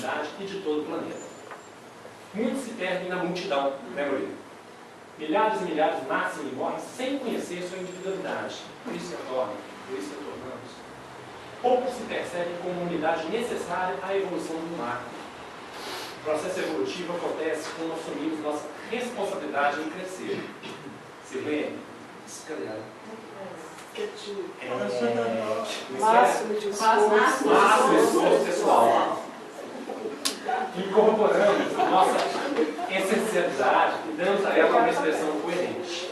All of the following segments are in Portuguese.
humanidade e de todo o planeta. Muitos se perdem na multidão, né, Murilo? Milhares e milhares nascem e morrem sem conhecer sua individualidade. Por isso retornam, por isso retornamos. Poucos se percebem como uma unidade necessária à evolução do mar. O processo evolutivo acontece quando assumimos nossa responsabilidade em crescer. Sirlene? Máximo de esforço pessoal. Incorporamos nossa essencialidade e damos a ela uma expressão coerente.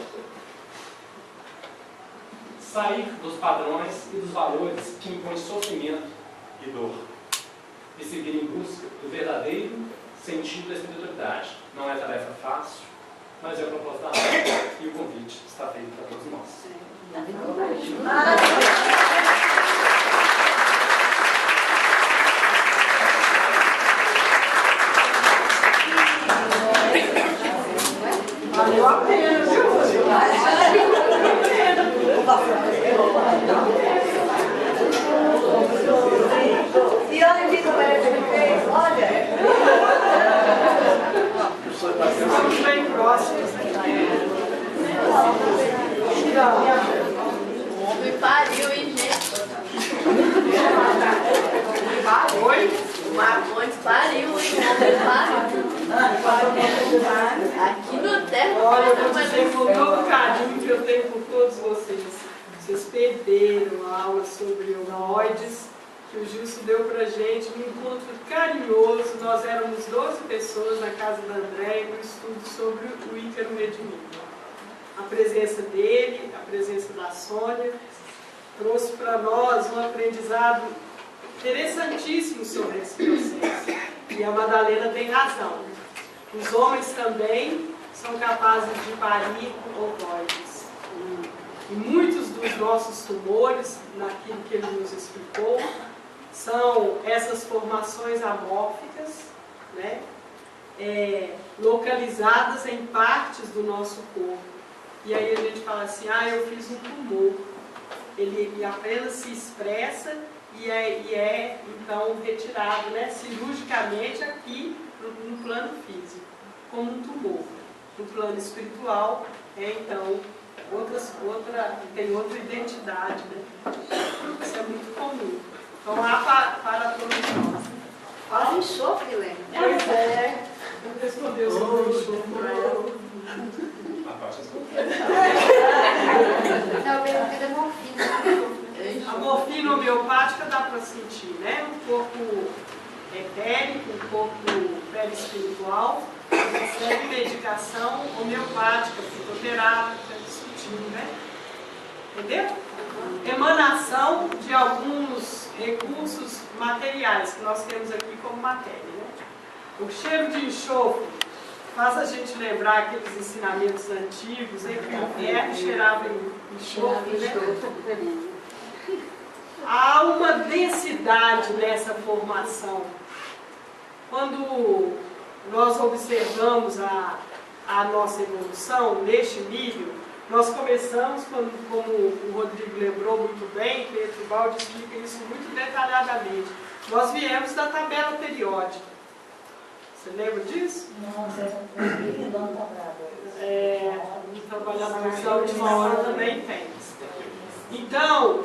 Sair dos padrões e dos valores que impõem sofrimento e dor. E seguir em busca do verdadeiro sentido da espiritualidade. Não é tarefa fácil, mas é o propósito da aula e o convite está feito para todos nós. Valeu a pena, viu? E olha ali como é que ele fez, olha. Estamos bem próximos, né? O homem pariu, hein, gente? Oi? O Marcondes pariu, hein? O homem pariu. Aqui no terra. Olha, eu vou dizer com todo o carinho que eu tenho por todos vocês. Vocês perderam a aula sobre humanoides que o Gilson deu pra gente, um encontro carinhoso. Nós éramos 12 pessoas na casa da Andréia no estudo sobre o Ícaro Mediúnico. A presença dele, a presença da Sônia, trouxe para nós um aprendizado interessantíssimo sobre esse processo. E a Madalena tem razão. Os homens também são capazes de parir ovoides. E muitos dos nossos tumores, naquilo que ele nos explicou, são essas formações amórficas, né? Localizadas em partes do nosso corpo. E aí a gente fala assim, eu fiz um tumor. Ele apenas se expressa e é então retirado, né, cirurgicamente aqui no plano físico, como um tumor. No plano espiritual então tem outra identidade, né? Isso é muito comum. Então há para todos nós. Fala enxofre, Helena. Pois é, não respondeu sobre o enxofre. Não, eu perguntei da morfina. A morfina homeopática dá para sentir, né? Um corpo etérico, um corpo perispiritual, recebe medicação homeopática, fitoterápica, sutil, né? Entendeu? Emanação de alguns recursos materiais que nós temos aqui como matéria, né? O cheiro de enxofre faz a gente lembrar aqueles ensinamentos antigos, em que o inferno cheirava enxofre, né? Há uma densidade nessa formação. Quando nós observamos a nossa evolução neste nível, nós começamos, como o Rodrigo lembrou muito bem, que Etribaldi explica isso muito detalhadamente. Nós viemos da tabela periódica. Você lembra disso? Não, não trabalhar na última hora também tem. Então,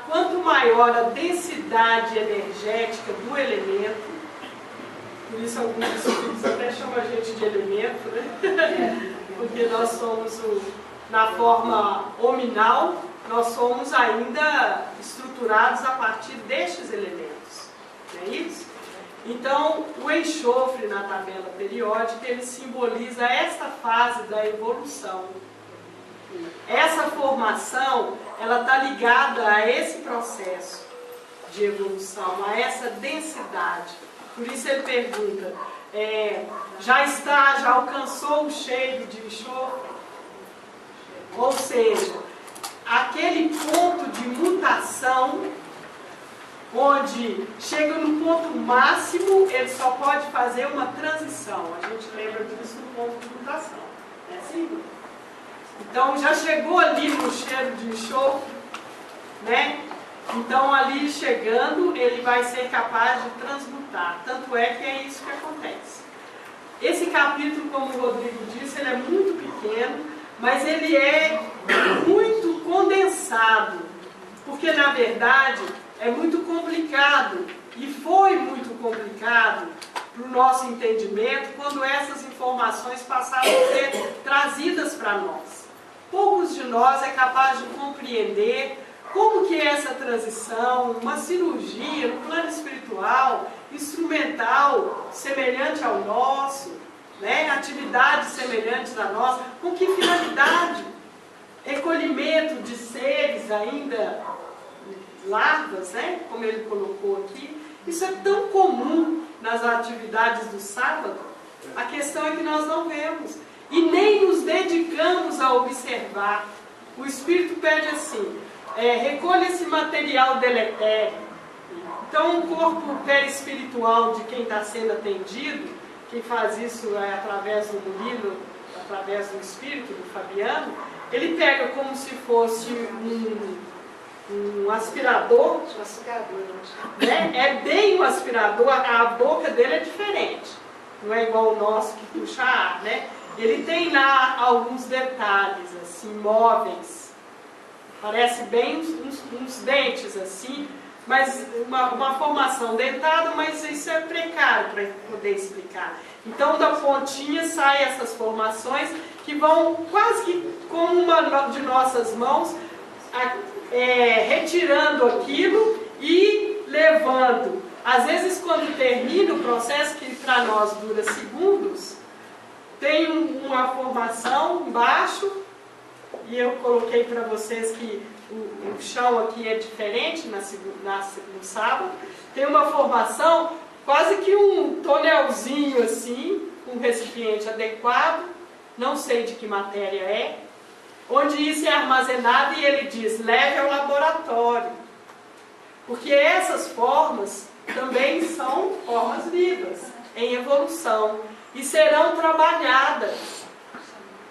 quanto maior a densidade energética do elemento, por isso alguns espíritos até chamam a gente de elemento, né? Porque nós somos, na forma hominal, nós somos ainda estruturados a partir destes elementos. Não é isso? Então, o enxofre na tabela periódica, ele simboliza essa fase da evolução. Essa formação, ela está ligada a esse processo de evolução, a essa densidade. Por isso ele pergunta, já alcançou o cheiro de enxofre? Ou seja, aquele ponto de mutação, onde chega no ponto máximo, ele só pode fazer uma transição. A gente lembra disso no ponto de mutação. É assim? Então, já chegou ali no cheiro de enxofre, né? Então, ali chegando, ele vai ser capaz de transmutar. Tanto fato é que é isso que acontece. Esse capítulo, como o Rodrigo disse, ele é muito pequeno, mas ele é muito condensado, porque na verdade é muito complicado, e foi muito complicado para o nosso entendimento quando essas informações passaram a ser trazidas para nós. Poucos de nós é capaz de compreender como que é essa transição, uma cirurgia no plano espiritual, instrumental, semelhante ao nosso, né? Atividades semelhantes à nossa, com que finalidade? Recolhimento de seres ainda larvas, né? Como ele colocou aqui. Isso é tão comum nas atividades do sábado. A questão é que nós não vemos e nem nos dedicamos a observar. O Espírito pede assim, recolha esse material deletério. Então o corpo perispiritual de quem está sendo atendido, quem faz isso é através do Murilo, através do Espírito, do Fabiano, ele pega como se fosse um aspirador, né? É bem um aspirador, a boca dele é diferente, não é igual o nosso que puxa ar, né? Ele tem lá alguns detalhes, assim, móveis, parece bem uns dentes assim, mas uma formação dentada, mas isso é precário para poder explicar. Então da pontinha saem essas formações que vão quase que com uma de nossas mãos, retirando aquilo e levando. Às vezes quando termina o processo, que para nós dura segundos, tem uma formação embaixo, e eu coloquei para vocês que o chão aqui é diferente no sábado, tem uma formação quase que um tonelzinho assim, um recipiente adequado, não sei de que matéria é, onde isso é armazenado e ele diz, leve ao laboratório. Porque essas formas também são formas vivas, em evolução, e serão trabalhadas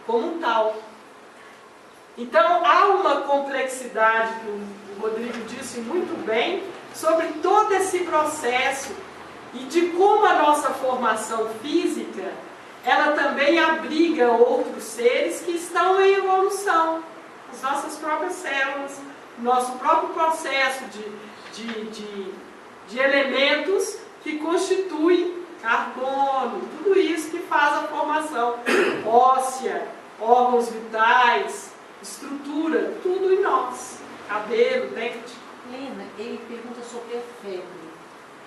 como tal. Então há uma complexidade, que o Rodrigo disse muito bem, sobre todo esse processo e de como a nossa formação física, ela também abriga outros seres que estão em evolução, as nossas próprias células, nosso próprio processo de elementos que constituem carbono, tudo isso que faz a formação óssea, órgãos vitais, estrutura, tudo em nós, cabelo, dente. Lena, ele pergunta sobre a febre.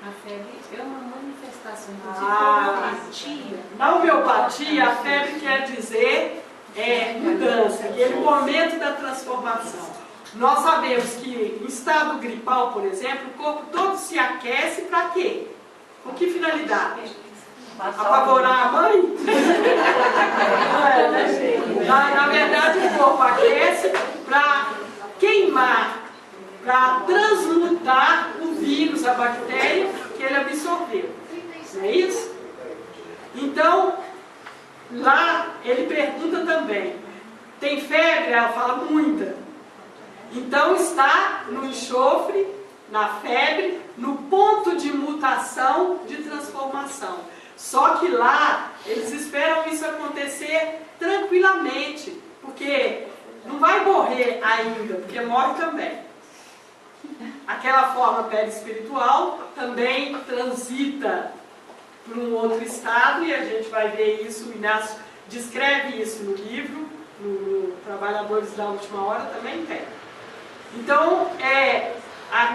A febre é uma manifestação, inclusive homeopatia. Na homeopatia, a febre quer dizer mudança, aquele momento da transformação. Nós sabemos que em estado gripal, por exemplo, o corpo todo se aquece para quê? Com que finalidade? Apavorar a mãe? Não é, né? Na verdade, o corpo aquece para queimar, para transmutar o vírus, a bactéria que ele absorveu. Não é isso? Então, lá ele pergunta também, tem febre? Ela fala muita. Então está no enxofre, na febre, no ponto de mutação, de transformação. Só que lá, eles esperam isso acontecer tranquilamente, porque não vai morrer ainda, porque morre também. Aquela forma perispiritual também transita para um outro estado, e a gente vai ver isso, o Inácio descreve isso no livro, no Trabalhadores da Última Hora também tem. Então,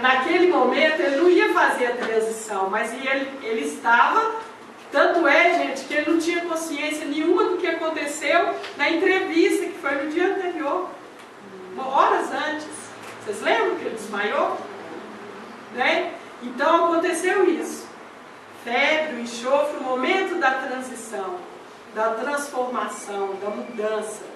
naquele momento ele não ia fazer a transição, mas ele estava, tanto é, gente, que ele não tinha consciência nenhuma do que aconteceu na entrevista, que foi no dia anterior, horas antes. Vocês lembram que ele desmaiou? Né? Então aconteceu isso. Febre, o enxofre, o momento da transição, da transformação, da mudança.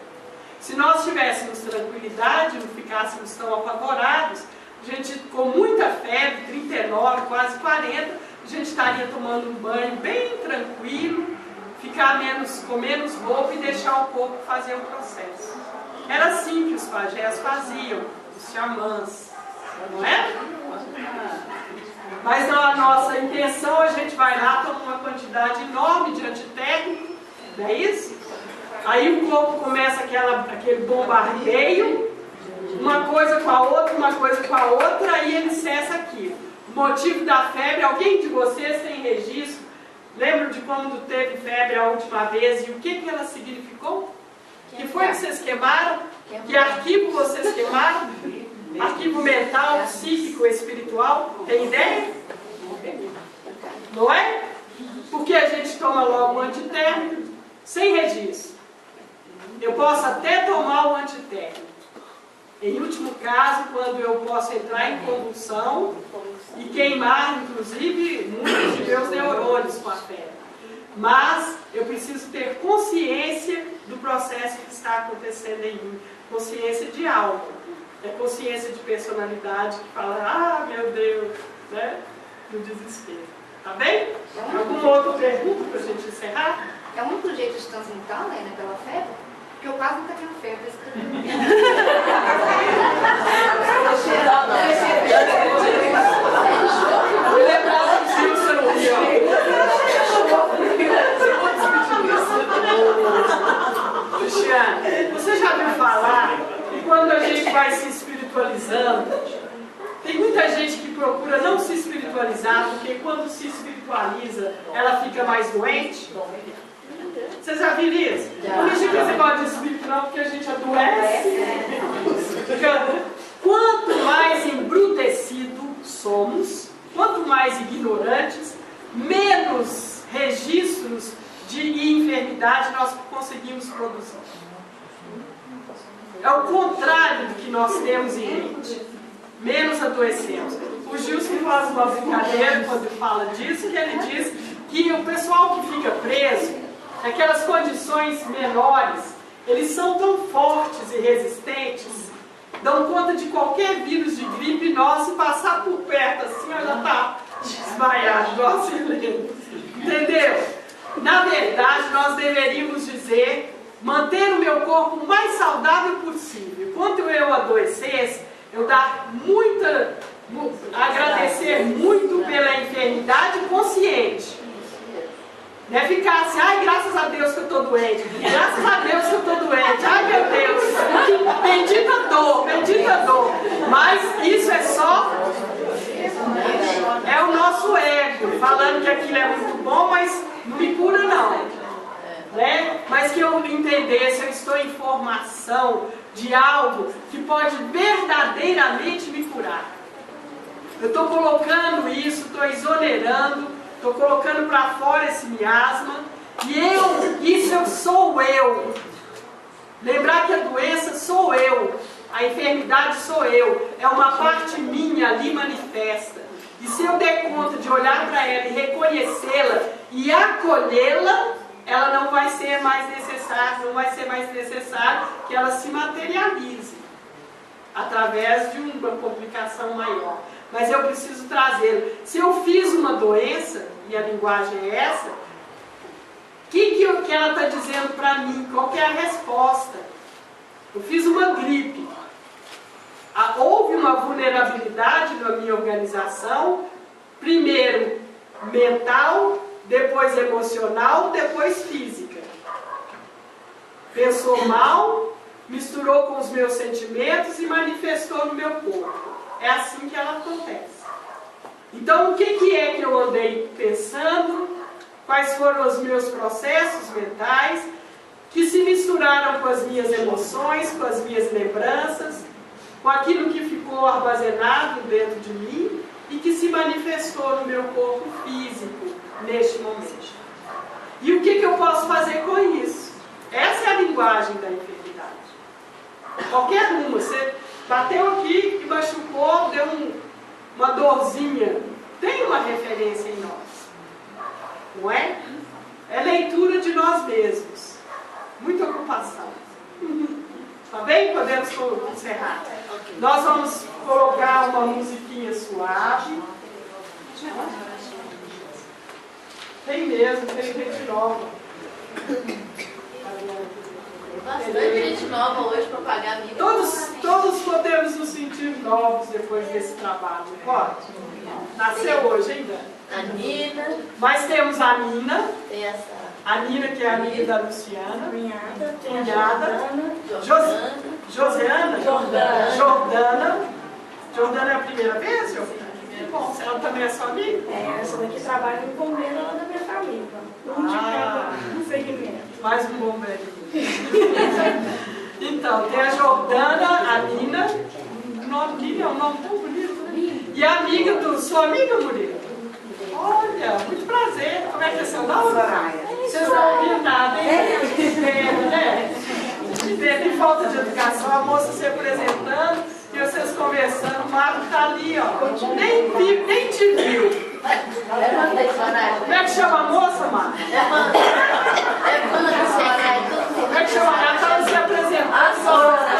Se nós tivéssemos tranquilidade, não ficássemos tão apavorados, a gente com muita febre, 39, quase 40, a gente estaria tomando um banho bem tranquilo, ficar com menos roupa e deixar o corpo fazer o processo. Era assim que os pajés faziam, os xamãs, não é? Mas na nossa intenção a gente vai lá, toma responsabilidade enorme diante técnico, não é isso? Aí o corpo começa aquele bombardeio, uma coisa com a outra, uma coisa com a outra, aí ele cessa aqui. O motivo da febre, alguém de vocês tem registro? Lembram de quando teve febre a última vez e o que ela significou? Que foi que vocês queimaram? Que arquivo vocês queimaram? Arquivo mental, psíquico, espiritual? Tem ideia? Não é? Porque a gente toma logo o antitérmico sem registro. Eu posso até tomar o antitérmico. Em último caso, quando eu posso entrar em convulsão e queimar, inclusive, muitos de meus neurônios com a febre. Mas eu preciso ter consciência do processo que está acontecendo em mim. Consciência de alma. É consciência de personalidade que fala, ah, meu Deus, né? No desespero. Tá bem? Alguma outra pergunta para a gente encerrar? É o único jeito de transmutar, né, pela febre? Porque eu quase nunca tenho febre. Eu lembrava que o você não viu. Luciane, você já ouviu falar que quando a gente vai se espiritualizando, tem muita gente que procura não se espiritualizar, porque quando se espiritualiza, ela fica mais doente? Vocês já viram isso? Não me diga esse negócio de espírito não, porque a gente adoece. Quanto mais embrutecido somos, quanto mais ignorantes, menos registros de enfermidade nós conseguimos produzir. É o contrário do que nós temos em mente. Menos adoecemos. O Gilson faz uma brincadeira quando fala disso, que ele diz que o pessoal que fica preso, naquelas condições menores, eles são tão fortes e resistentes, dão conta de qualquer vírus de gripe, nós, se passar por perto assim, ela está desmaiada, igual a Silene. Entendeu? Na verdade, nós deveríamos dizer, manter o meu corpo o mais saudável possível. Quando eu adoecesse, eu dar agradecer muito pela enfermidade consciente. Não é ficar assim, ai, graças a Deus que eu estou doente, graças a Deus que eu estou doente, ai meu Deus, bendita dor. Mas isso é só, é o nosso ego, falando que aquilo é muito bom, mas não me cura não. Né? Mas que eu entendesse, eu estou em formação de algo que pode verdadeiramente me curar. Eu estou colocando isso, estou exonerando, estou colocando para fora esse miasma, e isso sou eu. Lembrar que a doença sou eu, a enfermidade sou eu, é uma parte minha ali manifesta. E se eu der conta de olhar para ela e reconhecê-la e acolhê-la, ela não vai ser mais necessário, que ela se materialize através de uma complicação maior. Mas eu preciso trazê-la. Se eu fiz uma doença, e a linguagem é essa, o que ela está dizendo para mim? Qual que é a resposta? Eu fiz uma gripe. Houve uma vulnerabilidade na minha organização, primeiro mental, depois emocional, depois física. Pensou mal, misturou com os meus sentimentos e manifestou no meu corpo. É assim que ela acontece. Então, o que é que eu andei pensando? Quais foram os meus processos mentais que se misturaram com as minhas emoções, com as minhas lembranças, com aquilo que ficou armazenado dentro de mim e que se manifestou no meu corpo físico neste momento. E o que eu posso fazer com isso? Essa é a linguagem da enfermidade. Qualquer uma, você bateu aqui e machucou, deu uma dorzinha. Tem uma referência em nós. Não é? É leitura de nós mesmos. Muita ocupação. Tá bem? Podemos encerrar. Nós vamos colocar uma musiquinha suave. Tem mesmo, tem gente nova. Bastante gente nova hoje para pagar a vida. Todos podemos nos sentir novos depois desse trabalho, não pode? Nasceu hoje ainda? A Nina. Mas temos a Nina. Tem essa. A Nina, que é amiga da Luciana. Cunhada. Tem a Cunhada. Jordana. Josiana? Jordana. Jordana é a primeira vez, seu filho? Que bom, ela também é sua amiga? É, essa daqui trabalha no bombeiro lá da minha família. Um de cada segmento. Mais um bombeirinho. Então, tem a Jordana, a Nina. O nome Nina é um nome tão bonito, né? E a amiga do... Sua amiga, Murilo? Olha, muito prazer. Como é que é seu nome? Soraya. Vocês não ouviram nada, hein? Né? Tem falta de educação, a moça se apresentando e vocês conversando, o Marco tá ali, ó. Nem te viu. Levanta aí, Soraya. Como é que chama a moça, Marco? Levanta, Soraya. Como é que chama? Ela tá se apresentando. A Soraya.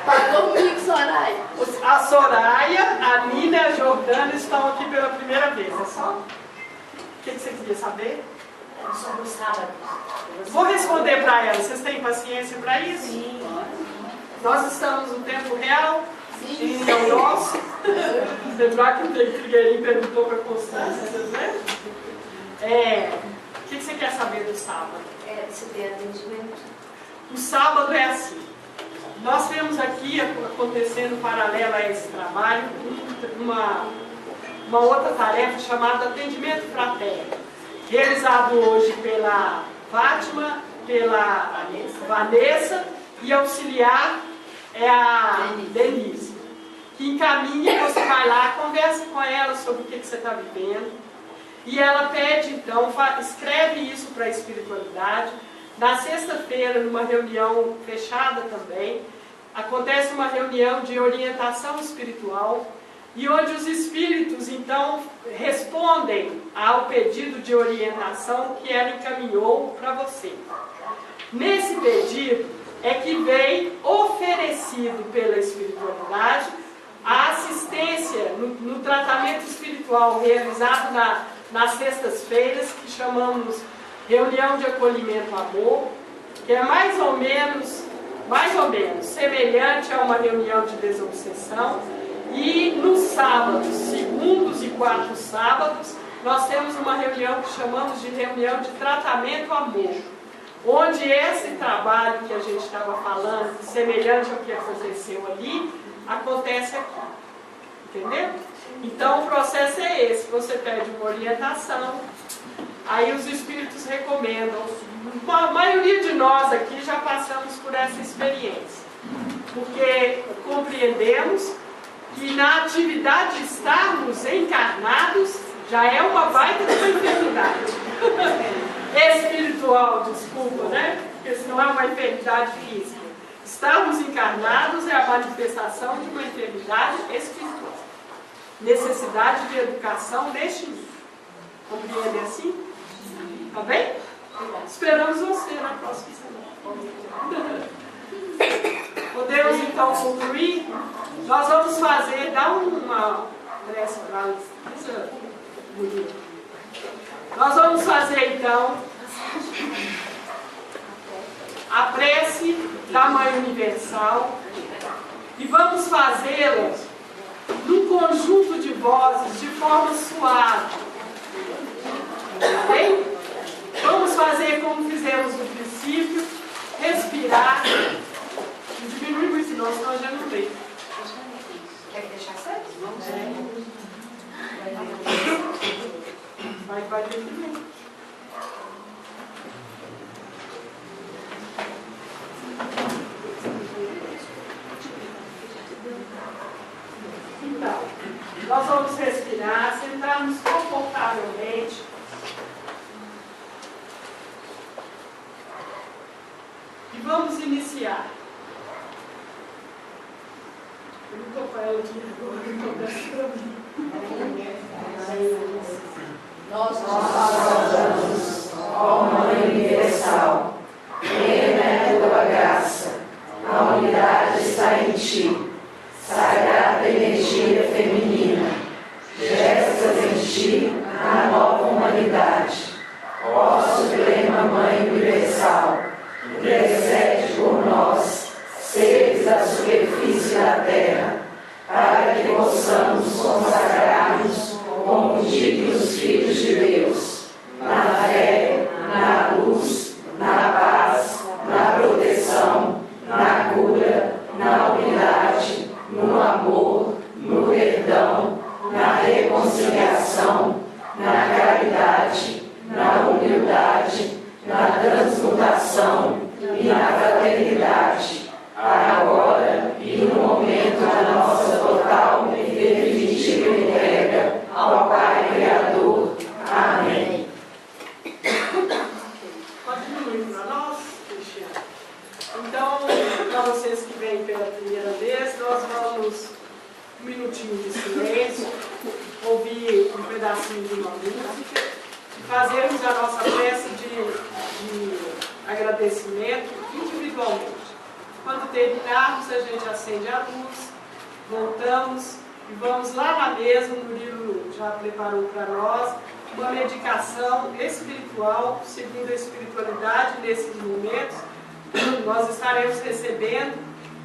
Tá comigo, Soraya. A Soraya, a Nina e a Jordana estão aqui pela primeira vez, é só? O que você queria saber? Sobre o sábado. Vou responder para elas. Vocês têm paciência para isso? Sim. Nós estamos no tempo real, em o nosso. Lembrar que o Trigueirinho perguntou para a Constância, vocês lembram? O que você quer saber do sábado? Se tem atendimento. O sábado é assim. Nós temos aqui, acontecendo paralelo a esse trabalho, uma outra tarefa chamada atendimento fraterno, realizado hoje pela Fátima, pela Vanessa e auxiliar é a Denise, que encaminha, você vai lá, conversa com ela sobre o que você está vivendo, e ela pede então, escreve isso para a espiritualidade. Na sexta-feira, numa reunião fechada também, acontece uma reunião de orientação espiritual, e onde os espíritos, então, respondem ao pedido de orientação que ela encaminhou para você. Nesse pedido é que vem oferecido pela espiritualidade a assistência no tratamento espiritual realizado nas sextas-feiras, que chamamos reunião de acolhimento amor, que é mais ou menos semelhante a uma reunião de desobsessão. E nos sábados, segundos e quartos sábados, nós temos uma reunião que chamamos de reunião de tratamento amor, onde esse trabalho que a gente estava falando, semelhante ao que aconteceu ali, acontece aqui. Entendeu? Então o processo é esse, você pede uma orientação, aí os espíritos recomendam. A maioria de nós aqui já passamos por essa experiência, porque compreendemos que na atividade de estarmos encarnados já é uma baita de uma enfermidade espiritual, desculpa, né? Porque senão é uma enfermidade física. Estarmos encarnados é a manifestação de uma enfermidade espiritual. Necessidade de educação neste nível. Compreende assim? Tá bem? Esperamos você na próxima semana. Podemos então concluir? Nós vamos fazer, dá uma prece para elas. Nós vamos fazer então a prece da Mãe Universal e vamos fazê-la num conjunto de vozes de forma suave. Bem? Vamos fazer como fizemos no princípio, respirar. Não diminui muito não, senão já não tem. Quer deixar certo? Vamos Vai diminuir. Então, nós vamos respirar, sentarmos confortavelmente. E vamos iniciar. Eu não estou com ela aqui agora, então desce para mim. Nós rogamos, ó Mãe Universal, plena é a tua graça, a unidade está em ti, sagrada energia feminina, gestas em ti a nova humanidade. Ó Suprema Mãe Universal, intercede por nós, seres da superfície da terra, para que filhos de Deus, na fé, na luz, na paz, na proteção, na cura, na unidade, no amor, no perdão, na reconciliação, na caridade, na humildade, na transmutação e na fraternidade, agora e no momento da nossa total e definitiva entrega ao Pai Criador. Amém. Pode diminuir para nós, Cristiano? Então, para vocês que vêm pela primeira vez, nós vamos um minutinho de silêncio, ouvir um pedacinho de uma música e fazermos a nossa peça de agradecimento individualmente. Quando terminarmos, a gente acende a luz, voltamos e vamos lá na mesa. O Murilo já preparou para nós uma medicação espiritual, segundo a espiritualidade. Nesses momentos, nós estaremos recebendo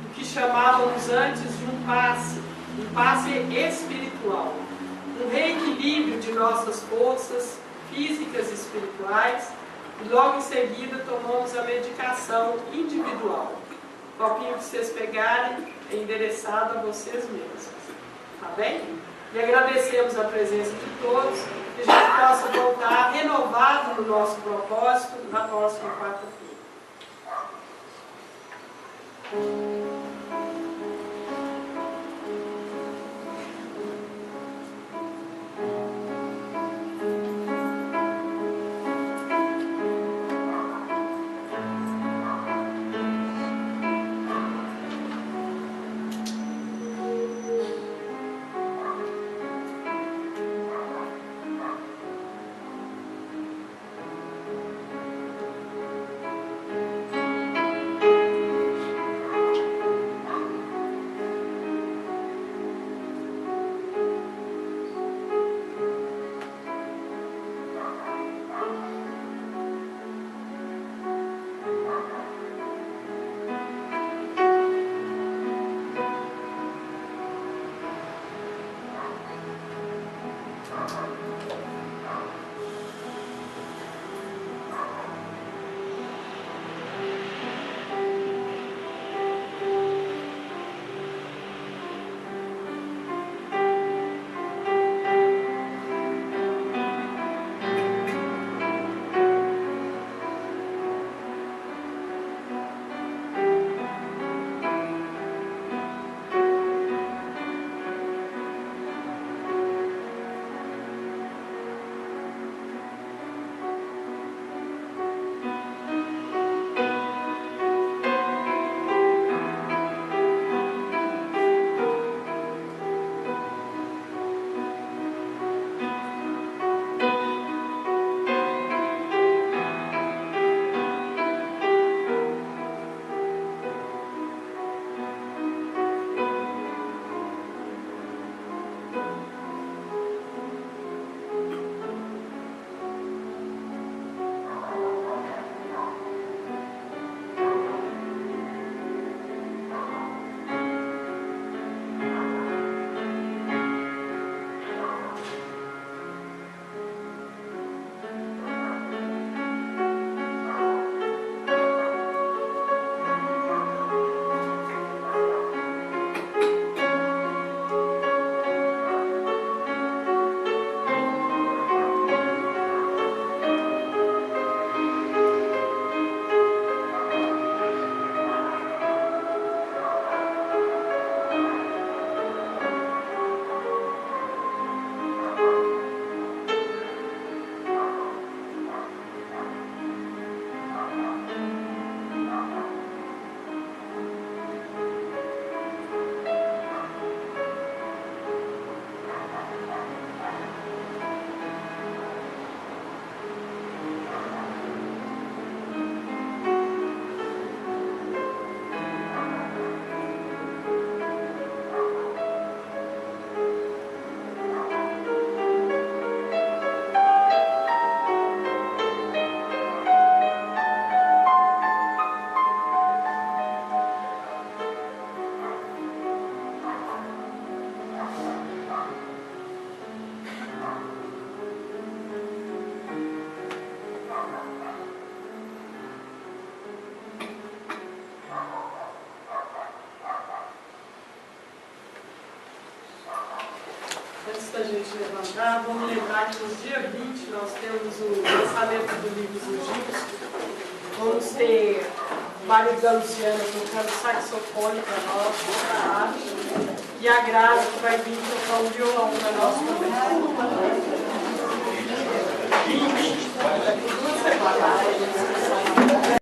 o que chamávamos antes de um passe espiritual, um reequilíbrio de nossas forças físicas e espirituais, e logo em seguida tomamos a medicação individual. O copinho que vocês pegarem é endereçado a vocês mesmos, tá bem? E agradecemos a presença de todos, que a gente possa voltar renovado no nosso propósito na próxima quarta-feira. da gente levantar, vamos lembrar que no dia 20 nós temos o lançamento do livro dos Egípcios. Vamos ter Maria Luciana tocando saxofone para nós, tá? E a Graça que vai vir tocar um violão para nós também. 20, 2 semanas.